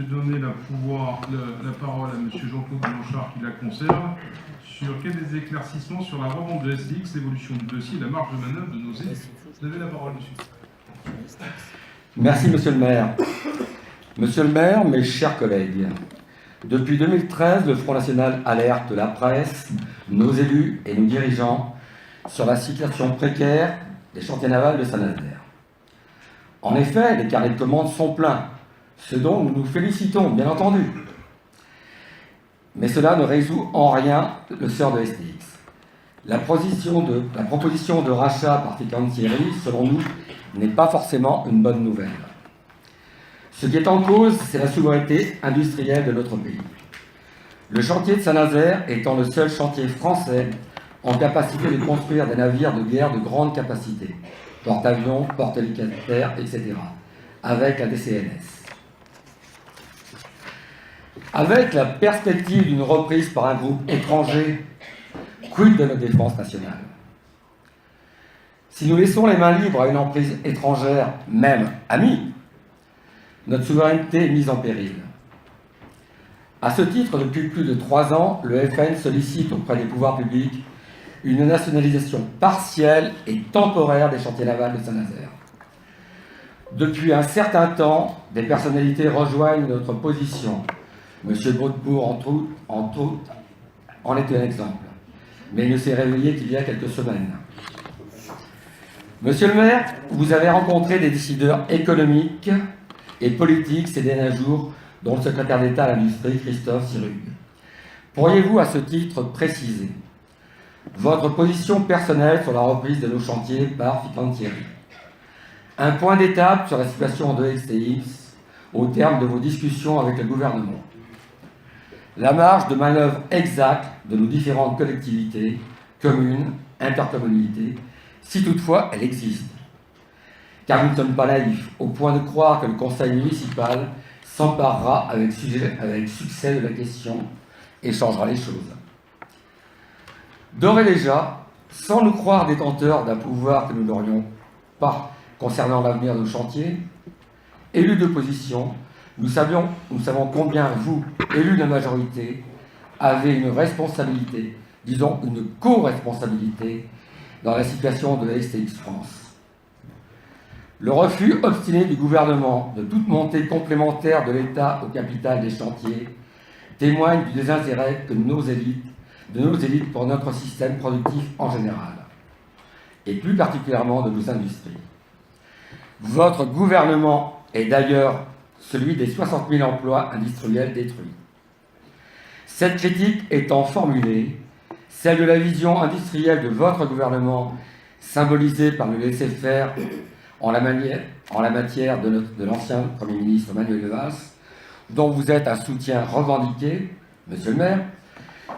Je vais donner la parole à M. Jean-Claude Blanchard qui la conserve. Sur quel des éclaircissements sur la revente de STX, l'évolution du dossier et la marge de manœuvre de nos élites. Vous avez la parole, monsieur. Merci, monsieur le maire. Monsieur le maire, mes chers collègues, depuis 2013, le Front National alerte la presse, nos élus et nos dirigeants sur la situation précaire des chantiers navals de Saint-Nazaire. En effet, les carnets de commandes sont pleins, ce dont nous nous félicitons, bien entendu. Mais cela ne résout en rien le sort de STX. La proposition de rachat par Fincantieri, selon nous, n'est pas forcément une bonne nouvelle. Ce qui est en cause, c'est la souveraineté industrielle de notre pays. Le chantier de Saint-Nazaire étant le seul chantier français en capacité de construire des navires de guerre de grande capacité, porte-avions, porte-hélicoptères, etc., avec la DCNS. Avec la perspective d'une reprise par un groupe étranger, quid de notre défense nationale? Si nous laissons les mains libres à une emprise étrangère, même amie, notre souveraineté est mise en péril. À ce titre, depuis plus de 3 ans, le FN sollicite auprès des pouvoirs publics une nationalisation partielle et temporaire des chantiers navals de Saint-Nazaire. Depuis un certain temps, des personnalités rejoignent notre position. M. Brotebourg, entre autres, en est un exemple, mais il ne s'est réveillé qu'il y a quelques semaines. Monsieur le maire, vous avez rencontré des décideurs économiques et politiques ces derniers jours, dont le secrétaire d'État à l'industrie, Christophe Sirugue. Pourriez-vous, à ce titre, préciser votre position personnelle sur la reprise de nos chantiers par Fincantieri? Un point d'étape sur la situation de STX au terme de vos discussions avec le gouvernement. La marge de manœuvre exacte de nos différentes collectivités, communes, intercommunalités, si toutefois elle existe. Car nous ne sommes pas naïfs, au point de croire que le conseil municipal s'emparera avec succès de la question et changera les choses. D'ores et déjà, sans nous croire détenteurs d'un pouvoir que nous n'aurions pas concernant l'avenir de nos chantiers, élus d'opposition, nous savons combien vous, élus de la majorité, avez une responsabilité, disons une co-responsabilité, dans la situation de la STX France. Le refus obstiné du gouvernement de toute montée complémentaire de l'État au capital des chantiers témoigne du désintérêt de nos élites pour notre système productif en général, et plus particulièrement de nos industries. Votre gouvernement est d'ailleurs celui des 60 000 emplois industriels détruits. Cette critique étant formulée, celle de la vision industrielle de votre gouvernement, symbolisée par le laisser-faire en la matière de l'ancien Premier ministre Manuel Valls, dont vous êtes un soutien revendiqué, monsieur le maire,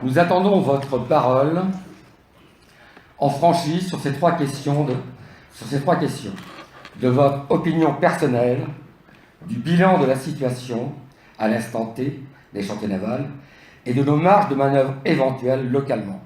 nous attendons votre parole en franchise sur ces trois questions, de votre opinion personnelle, du bilan de la situation à l'instant T des chantiers navals et de nos marges de manœuvre éventuelles localement.